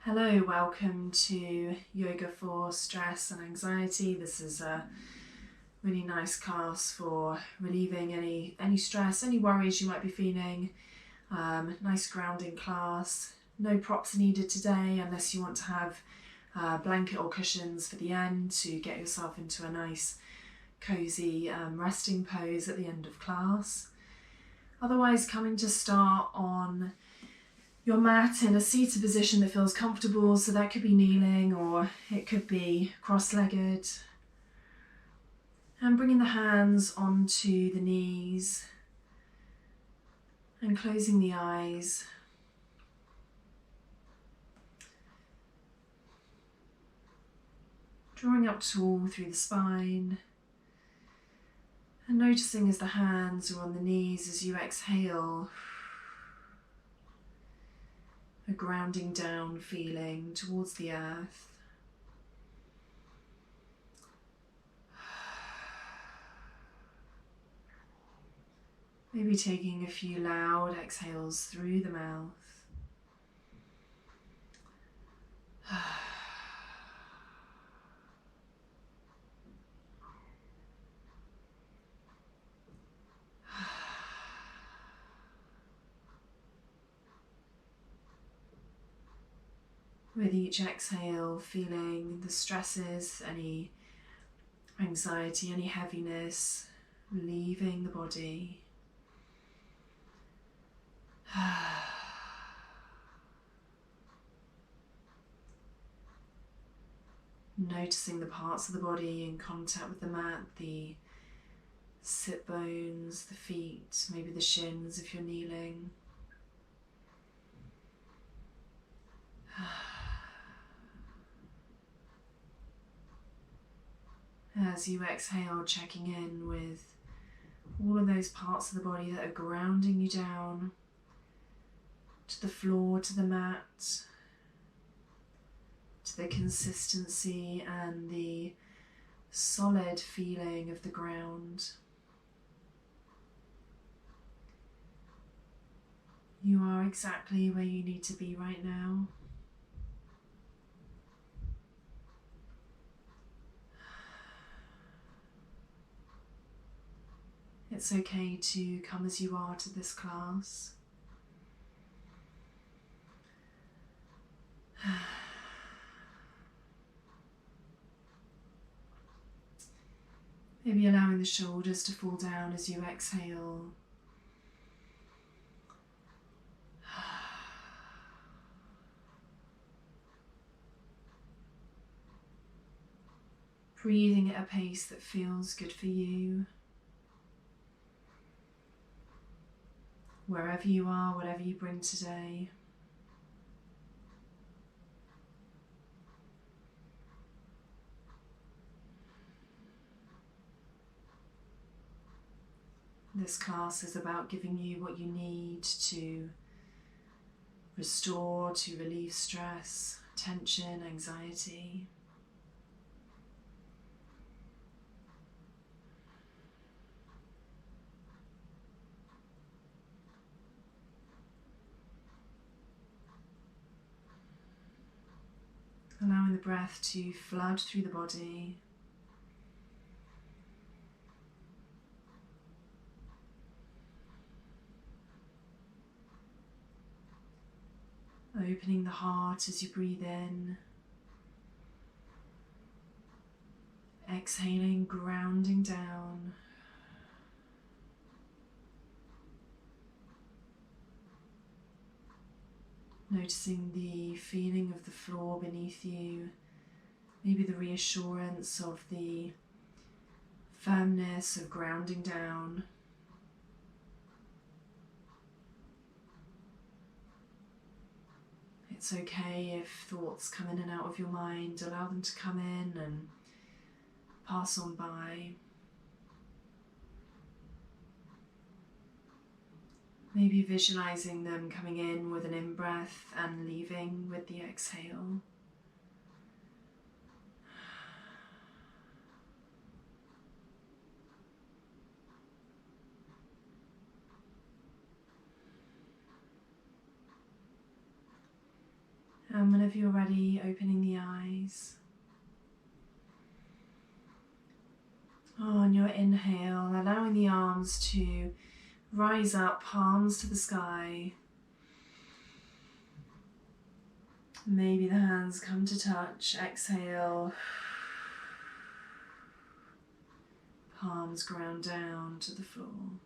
Hello, welcome to Yoga for Stress and Anxiety. This is a really nice class for relieving any stress, any worries you might be feeling. Nice grounding class. No props needed today unless you want to have a blanket or cushions for the end to get yourself into a nice cosy resting pose at the end of class. Otherwise, coming to start on your mat in a seated position that feels comfortable, so that could be kneeling or it could be cross-legged. And bringing the hands onto the knees and closing the eyes. Drawing up tall through the spine and noticing as the hands are on the knees as you exhale, a grounding down feeling towards the earth. Maybe taking a few loud exhales through the mouth. With each exhale, feeling the stresses, any anxiety, any heaviness, leaving the body. Noticing the parts of the body in contact with the mat, the sit bones, the feet, maybe the shins if you're kneeling. As you exhale, checking in with all of those parts of the body that are grounding you down to the floor, to the mat, to the consistency and the solid feeling of the ground. You are exactly where you need to be right now. It's okay to come as you are to this class. Maybe allowing the shoulders to fall down as you exhale. Breathing at a pace that feels good for you. Wherever you are, whatever you bring today. This class is about giving you what you need to restore, to relieve stress, tension, anxiety. Allowing the breath to flood through the body. Opening the heart as you breathe in. Exhaling, grounding down. Noticing the feeling of the floor beneath you. Maybe the reassurance of the firmness of grounding down. It's okay if thoughts come in and out of your mind. Allow them to come in and pass on by. Maybe visualizing them coming in with an in-breath and leaving with the exhale. And whenever you're ready, opening the eyes. On your inhale, allowing the arms to rise up, palms to the sky. Maybe the hands come to touch. Exhale. Palms ground down to the floor.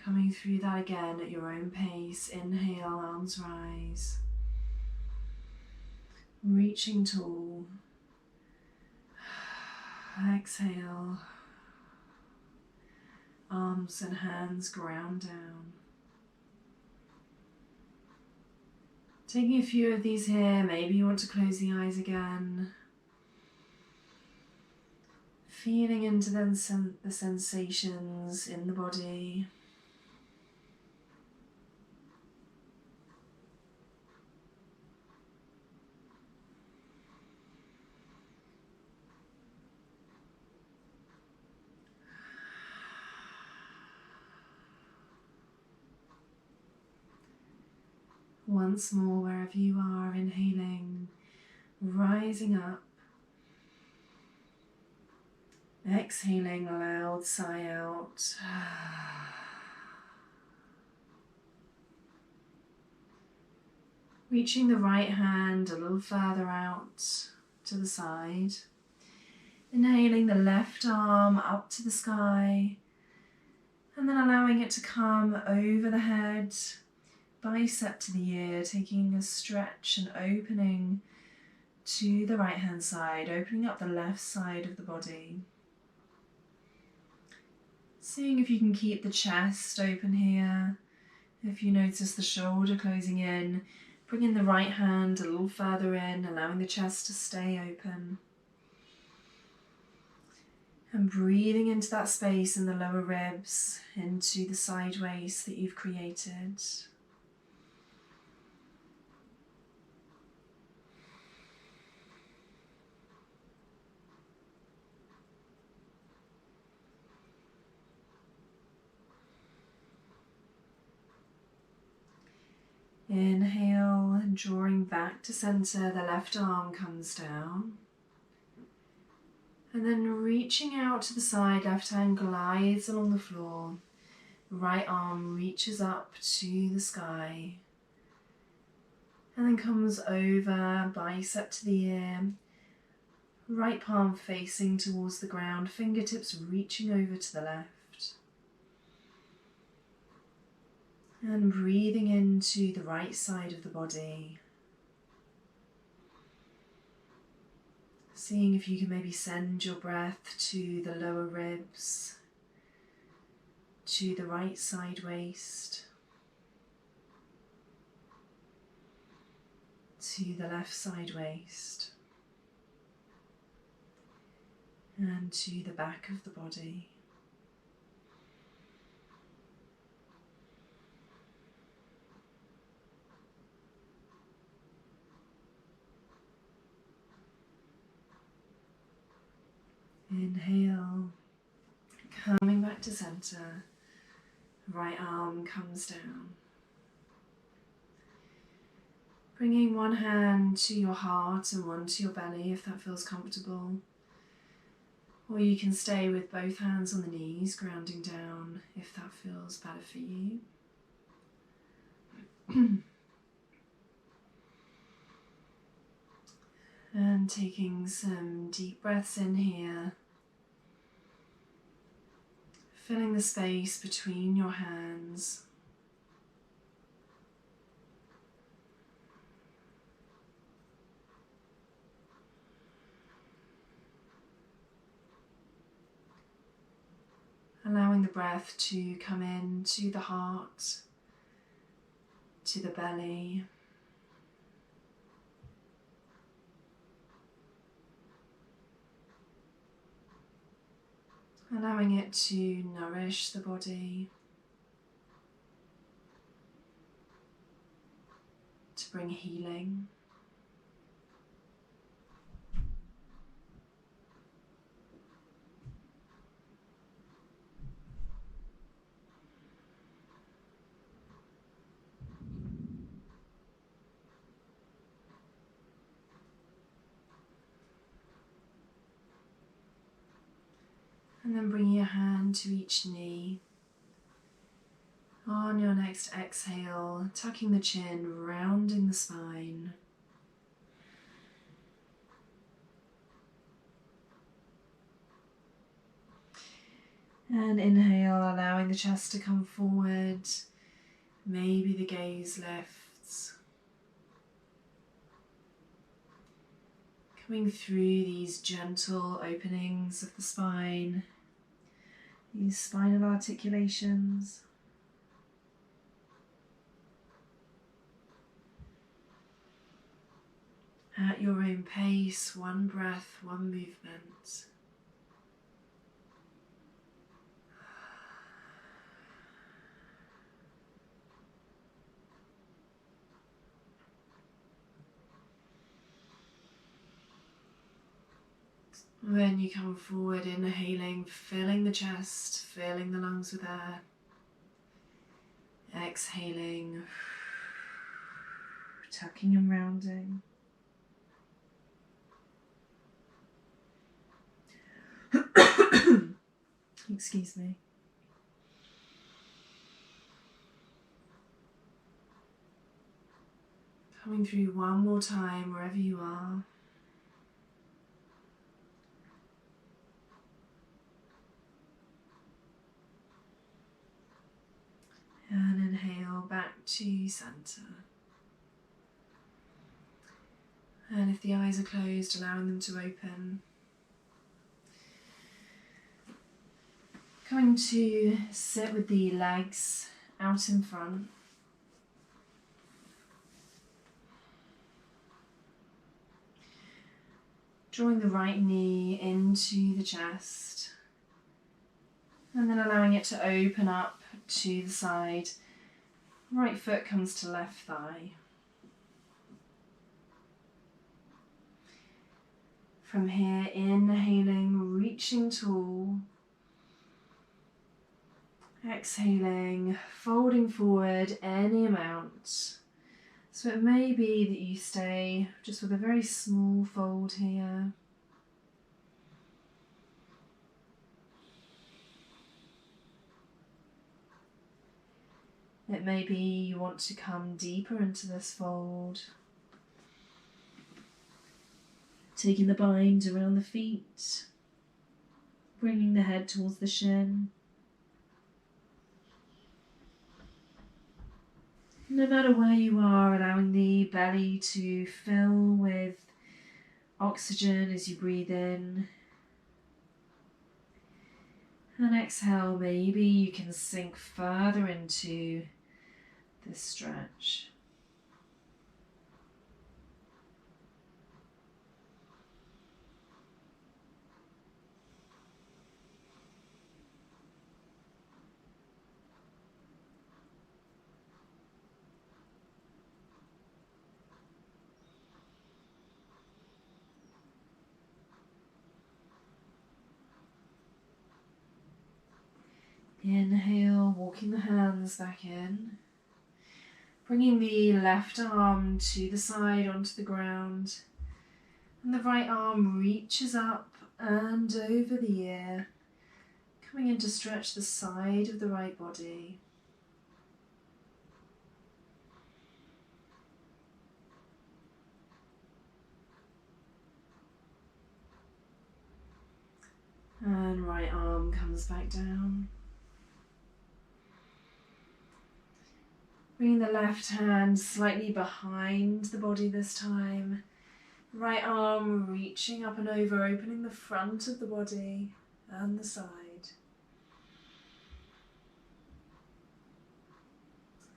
Coming through that again at your own pace. Inhale, arms rise. Reaching tall. Exhale. Arms and hands ground down. Taking a few of these here. Maybe you want to close the eyes again. Feeling into the sensations in the body. Once more, wherever you are, inhaling, rising up. Exhaling a loud sigh out. Reaching the right hand a little further out to the side. Inhaling the left arm up to the sky. And then allowing it to come over the head, bicep to the ear, taking a stretch and opening to the right hand side, opening up the left side of the body. Seeing if you can keep the chest open here. If you notice the shoulder closing in, bringing the right hand a little further in, allowing the chest to stay open. And breathing into that space in the lower ribs, into the side waist that you've created. Inhale and drawing back to center, the left arm comes down. And then reaching out to the side, left hand glides along the floor. Right arm reaches up to the sky. And then comes over, bicep to the ear. Right palm facing towards the ground, fingertips reaching over to the left. And breathing into the right side of the body. Seeing if you can maybe send your breath to the lower ribs, to the right side waist, to the left side waist, and to the back of the body. Inhale, coming back to center, right arm comes down. Bringing one hand to your heart and one to your belly if that feels comfortable. Or you can stay with both hands on the knees, grounding down if that feels better for you. And taking some deep breaths in here. Filling the space between your hands. Allowing the breath to come in to the heart, to the belly. Allowing it to nourish the body, to bring healing. And then bring your hand to each knee. On your next exhale, tucking the chin, rounding the spine. And inhale, allowing the chest to come forward. Maybe the gaze lifts. Coming through these gentle openings of the spine, these spinal articulations. At your own pace, one breath, one movement. When you come forward, inhaling, filling the chest, filling the lungs with air. Exhaling, tucking and rounding. Excuse me. Coming through one more time wherever you are. And inhale back to center. And if the eyes are closed, allowing them to open. Coming to sit with the legs out in front. Drawing the right knee into the chest. And then allowing it to open up to the side. Right foot comes to left thigh. From here, inhaling, reaching tall. Exhaling, folding forward any amount. So it may be that you stay just with a very small fold here. It may be you want to come deeper into this fold. Taking the bind around the feet, bringing the head towards the shin. No matter where you are, allowing the belly to fill with oxygen as you breathe in. And exhale, maybe you can sink further into this stretch. Inhale, walking the hands back in. Bringing the left arm to the side onto the ground. And the right arm reaches up and over the ear. Coming in to stretch the side of the right body. And right arm comes back down. Bringing the left hand slightly behind the body this time. Right arm reaching up and over, opening the front of the body and the side.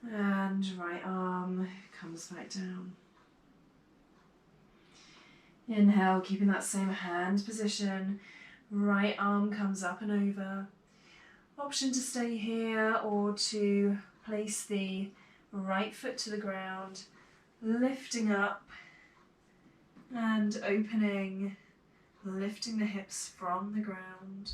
And right arm comes back down. Inhale, keeping that same hand position. Right arm comes up and over. Option to stay here or to place the right foot to the ground, lifting up and opening, lifting the hips from the ground.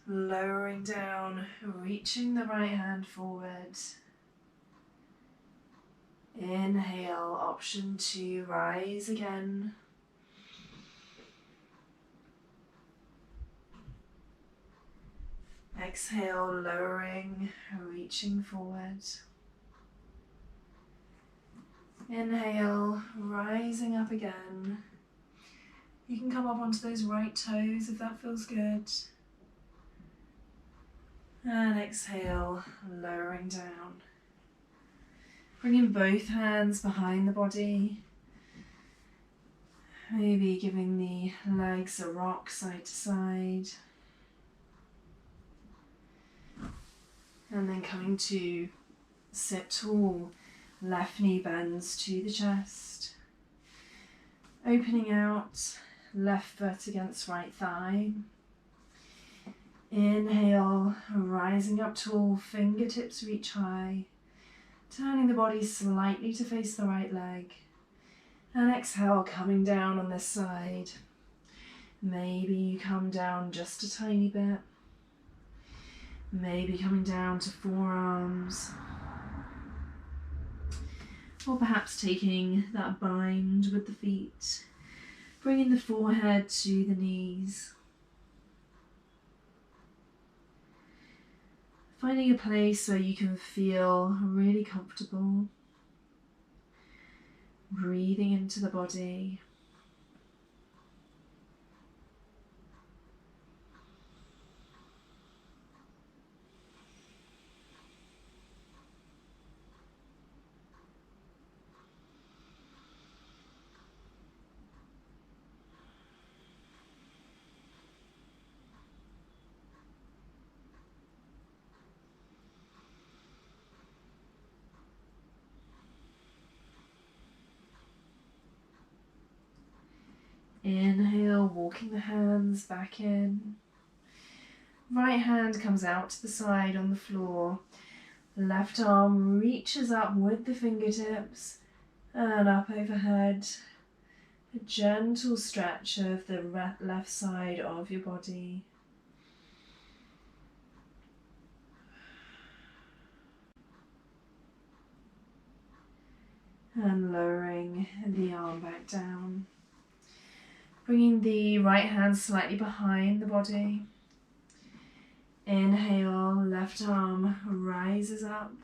Lowering down, reaching the right hand forward. Inhale, option to rise again. Exhale, lowering, reaching forward. Inhale, rising up again. You can come up onto those right toes if that feels good. And exhale, lowering down. Bringing both hands behind the body. Maybe giving the legs a rock side to side. And then coming to sit tall. Left knee bends to the chest. Opening out, left foot against right thigh. Inhale, rising up tall, fingertips reach high. Turning the body slightly to face the right leg. And exhale, coming down on this side. Maybe you come down just a tiny bit. Maybe coming down to forearms. Or perhaps taking that bind with the feet. Bringing the forehead to the knees. Finding a place where you can feel really comfortable. Breathing into the body. Inhale, walking the hands back in. Right hand comes out to the side on the floor. Left arm reaches up with the fingertips and up overhead. A gentle stretch of the left side of your body. And lowering the arm back down. Bringing the right hand slightly behind the body. Inhale, left arm rises up.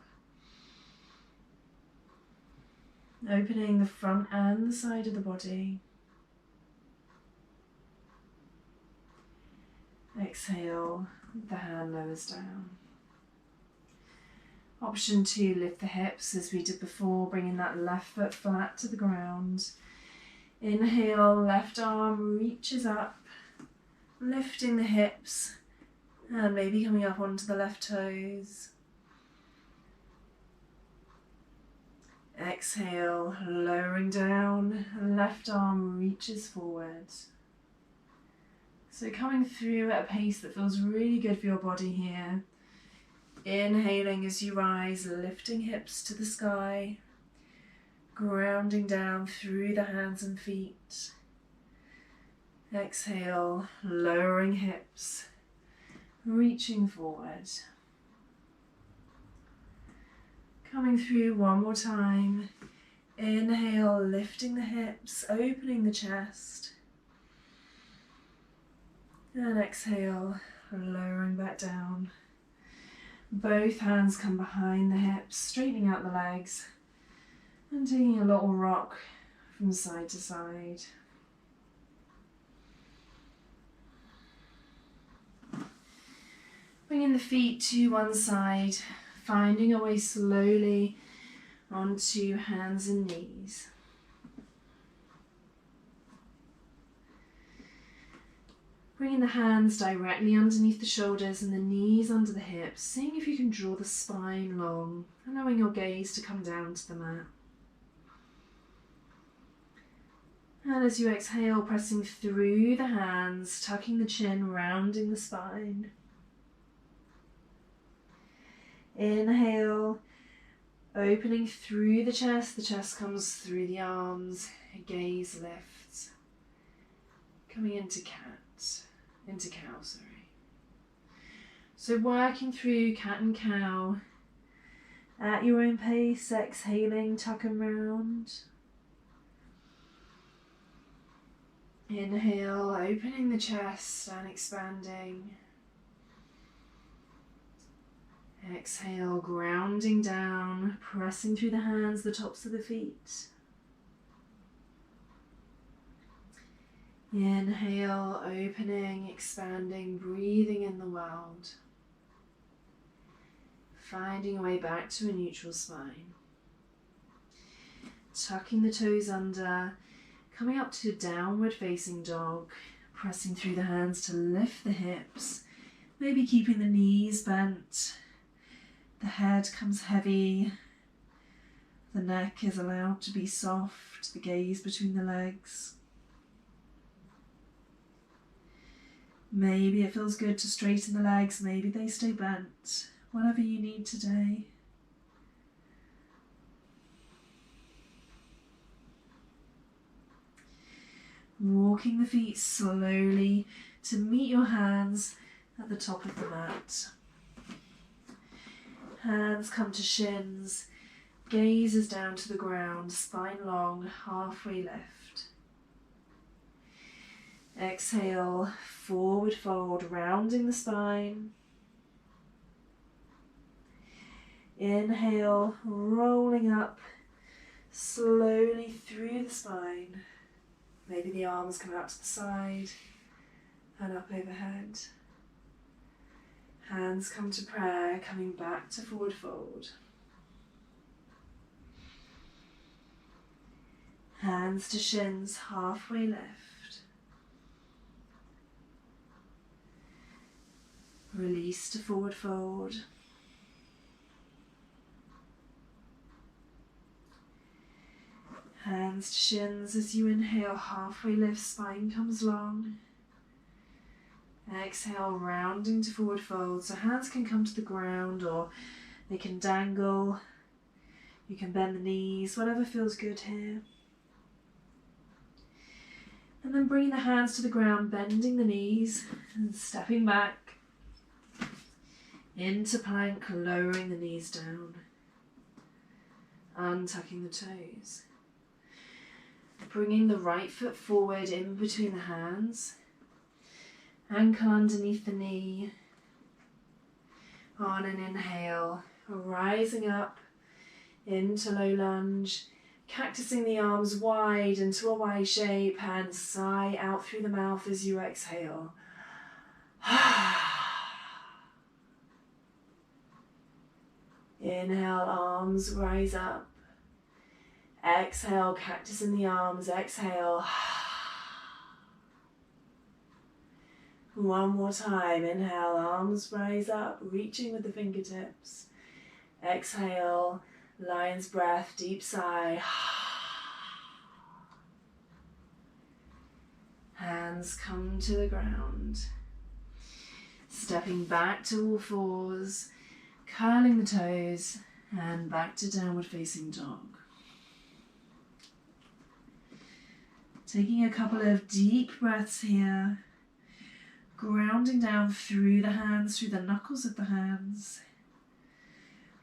Opening the front and the side of the body. Exhale, the hand lowers down. Option 2, lift the hips as we did before, bringing that left foot flat to the ground. Inhale, left arm reaches up, lifting the hips and maybe coming up onto the left toes. Exhale, lowering down, left arm reaches forward. So coming through at a pace that feels really good for your body here. Inhaling as you rise, lifting hips to the sky. Grounding down through the hands and feet. Exhale, lowering hips, reaching forward. Coming through one more time. Inhale, lifting the hips, opening the chest. And exhale, lowering back down. Both hands come behind the hips, straightening out the legs. And taking a little rock from side to side. Bringing the feet to one side, finding a way slowly onto hands and knees. Bringing the hands directly underneath the shoulders and the knees under the hips, seeing if you can draw the spine long, allowing your gaze to come down to the mat. And as you exhale, pressing through the hands, tucking the chin, rounding the spine. Inhale, opening through the chest comes through the arms, gaze lifts. Coming into cow, sorry. So working through cat and cow at your own pace, exhaling, tuck and round. Inhale, opening the chest and expanding. Exhale, grounding down, pressing through the hands, the tops of the feet. Inhale, opening, expanding, breathing in the world. Finding a way back to a neutral spine. Tucking the toes under, coming up to downward facing dog, pressing through the hands to lift the hips, maybe keeping the knees bent. The head comes heavy, the neck is allowed to be soft, the gaze between the legs. Maybe it feels good to straighten the legs, maybe they stay bent, whatever you need today. Walking the feet slowly to meet your hands at the top of the mat. Hands come to shins, gaze is down to the ground, spine long, halfway lift. Exhale, forward fold, rounding the spine. Inhale, rolling up slowly through the spine. Maybe the arms come out to the side and up overhead. Hands come to prayer, coming back to forward fold. Hands to shins, halfway lift. Release to forward fold. Hands to shins as you inhale, halfway lift, spine comes long. Exhale, rounding to forward fold. So hands can come to the ground or they can dangle. You can bend the knees, whatever feels good here. And then bringing the hands to the ground, bending the knees and stepping back into plank, lowering the knees down, untucking the toes. Bringing the right foot forward in between the hands, ankle underneath the knee. On an inhale, rising up into low lunge, cactusing the arms wide into a Y shape and sigh out through the mouth as you exhale. Inhale, arms rise up. Exhale, cactus in the arms, exhale. One more time, inhale, arms rise up, reaching with the fingertips. Exhale, lion's breath, deep sigh. Hands come to the ground. Stepping back to all fours, curling the toes, and back to downward facing dog. Taking a couple of deep breaths here, grounding down through the hands, through the knuckles of the hands,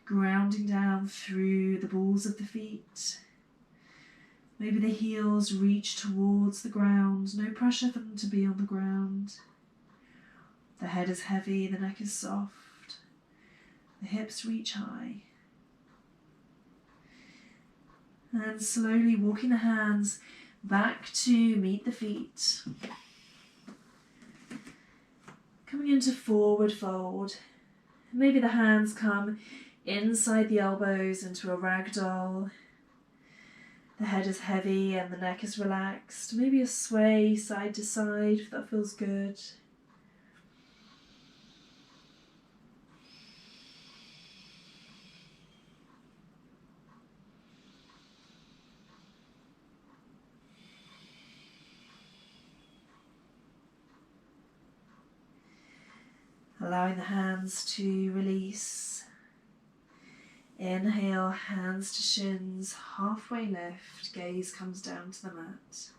grounding down through the balls of the feet. Maybe the heels reach towards the ground, no pressure for them to be on the ground. The head is heavy, the neck is soft, the hips reach high. And slowly walking the hands back to meet the feet. Coming into forward fold. Maybe the hands come inside the elbows into a ragdoll. The head is heavy and the neck is relaxed. Maybe a sway side to side if that feels good. Allowing the hands to release. Inhale, hands to shins, halfway lift, gaze comes down to the mat.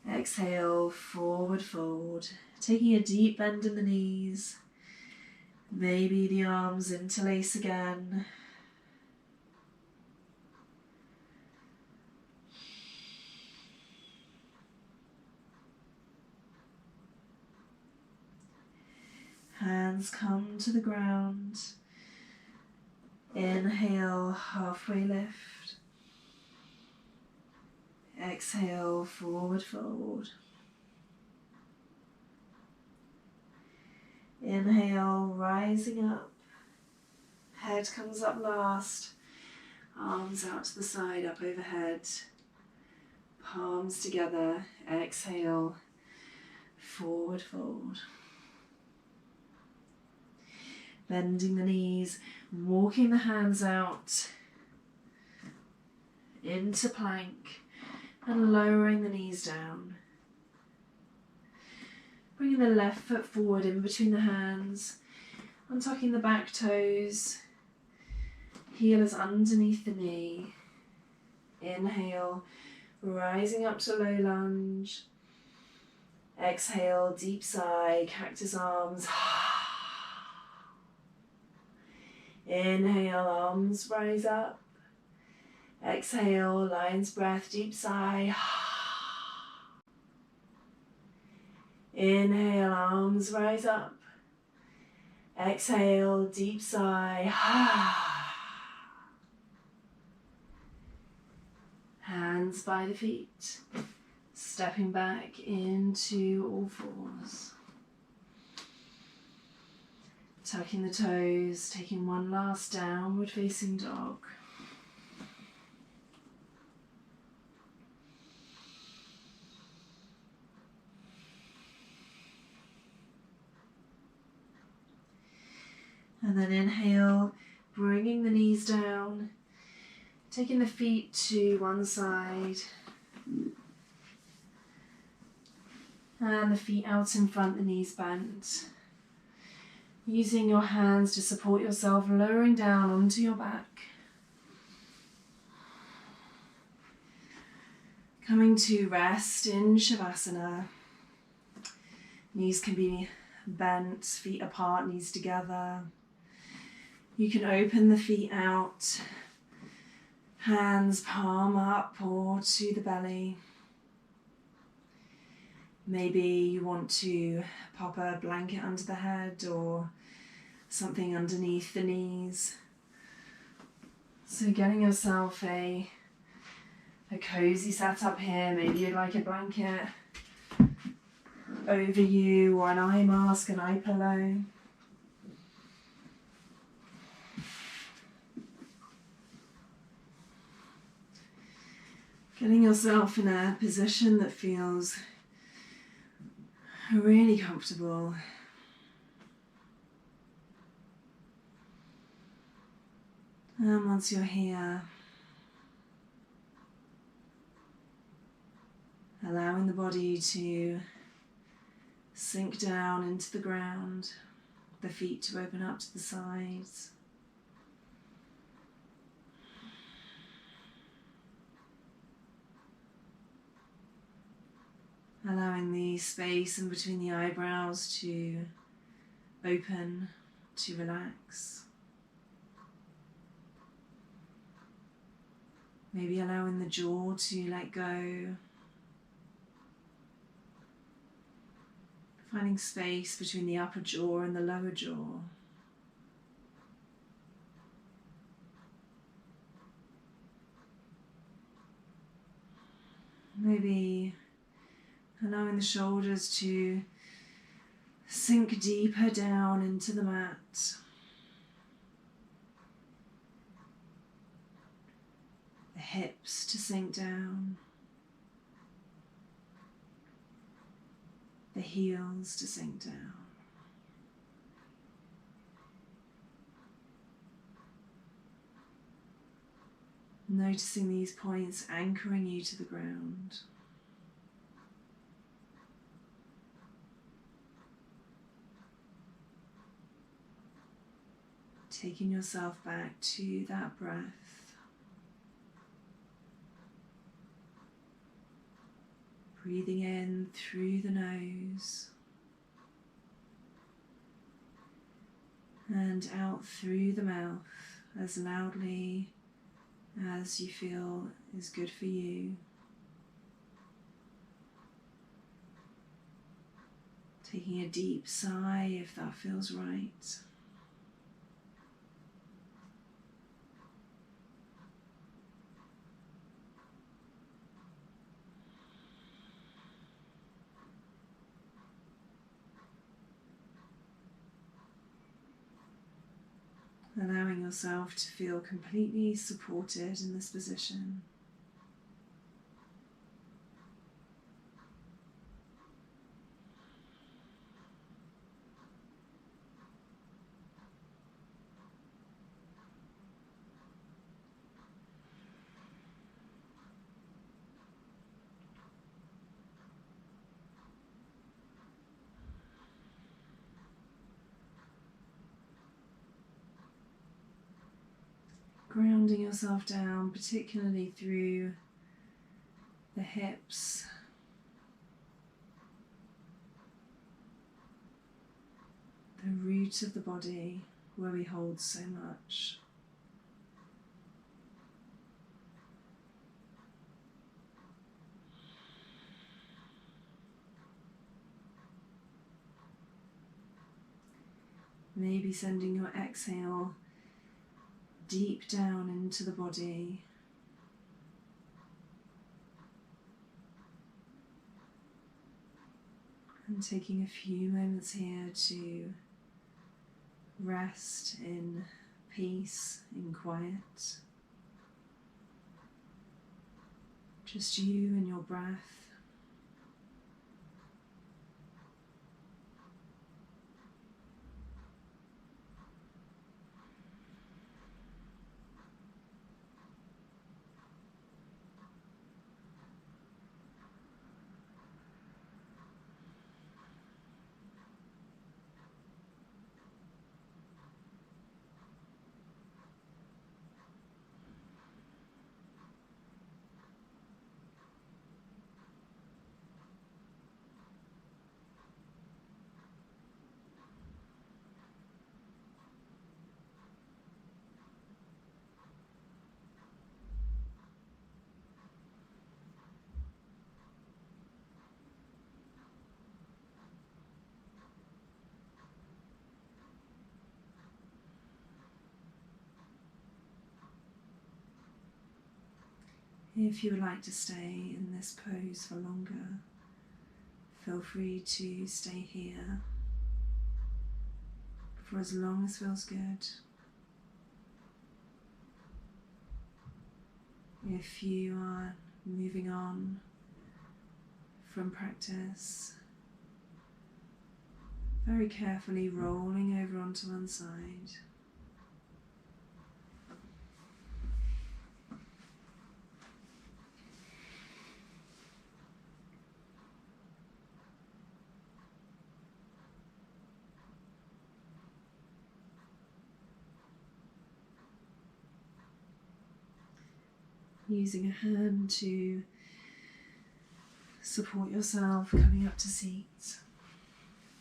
Exhale, forward fold, taking a deep bend in the knees. Maybe the arms interlace again. Hands come to the ground. Inhale, halfway lift. Exhale, forward fold. Inhale, rising up. Head comes up last. Arms out to the side, up overhead. Palms together. Exhale, forward fold. Bending the knees, walking the hands out into plank and lowering the knees down. Bringing the left foot forward in between the hands, untucking the back toes, heel is underneath the knee. Inhale, rising up to low lunge. Exhale, deep sigh, cactus arms. Inhale, arms rise up. Exhale, lion's breath, deep sigh. Inhale, arms rise up. Exhale, deep sigh. Hands by the feet. Stepping back into all fours. Tucking the toes, taking one last downward facing dog. And then inhale, bringing the knees down, taking the feet to one side. And the feet out in front, the knees bent. Using your hands to support yourself, lowering down onto your back. Coming to rest in Shavasana. Knees can be bent, feet apart, knees together. You can open the feet out, hands palm up or to the belly. Maybe you want to pop a blanket under the head or something underneath the knees. So getting yourself a cozy setup here. Maybe you'd like a blanket over you or an eye mask, an eye pillow. Getting yourself in a position that feels really comfortable. And once you're here, allowing the body to sink down into the ground, the feet to open up to the sides. Allowing the space in between the eyebrows to open, to relax. Maybe allowing the jaw to let go. Finding space between the upper jaw and the lower jaw. Maybe allowing the shoulders to sink deeper down into the mat. The hips to sink down. The heels to sink down. Noticing these points anchoring you to the ground. Taking yourself back to that breath. Breathing in through the nose and out through the mouth as loudly as you feel is good for you. Taking a deep sigh if that feels right. allowing yourself to feel completely supported in this position. Grounding yourself down, particularly through the hips, the root of the body where we hold so much. Maybe sending your exhale deep down into the body. And taking a few moments here to rest in peace, in quiet. Just you and your breath. If you would like to stay in this pose for longer, feel free to stay here for as long as feels good. If you are moving on from practice, very carefully rolling over onto one side. Using a hand to support yourself, coming up to seat,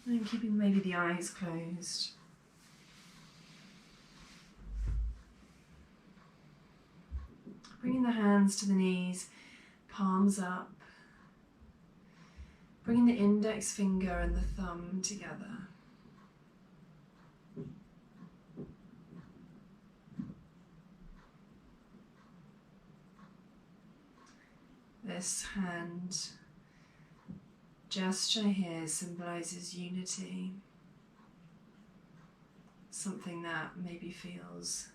and keeping maybe the eyes closed. Bringing the hands to the knees, palms up, bringing the index finger and the thumb together. This hand gesture here symbolizes unity, something that maybe feels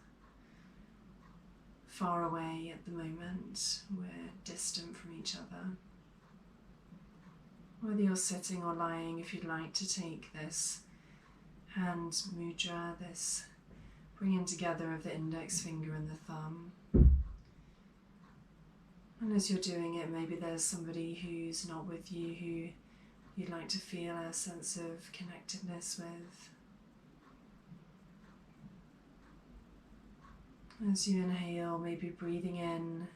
far away at the moment. We're distant from each other. Whether you're sitting or lying, if you'd like to take this hand mudra, this bringing together of the index finger and the thumb. And as you're doing it, maybe there's somebody who's not with you who you'd like to feel a sense of connectedness with. As you inhale, maybe breathing in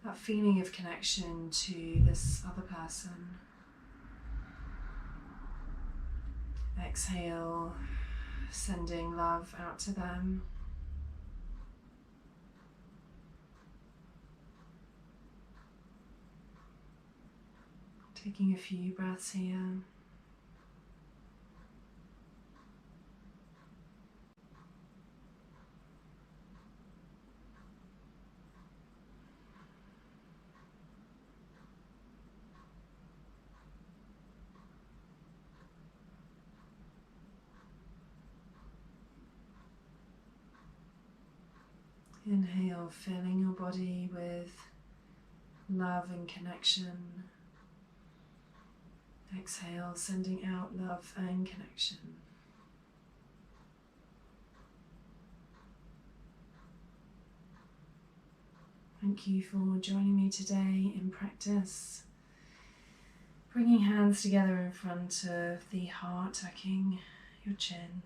that feeling of connection to this other person. Exhale, sending love out to them. Taking a few breaths here. Inhale, filling your body with love and connection. Exhale, sending out love and connection. Thank you for joining me today in practice. Bringing hands together in front of the heart, tucking your chin.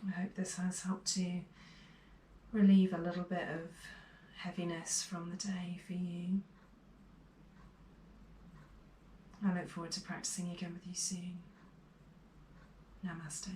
I hope this has helped to relieve a little bit of heaviness from the day for you. I look forward to practicing again with you soon. Namaste.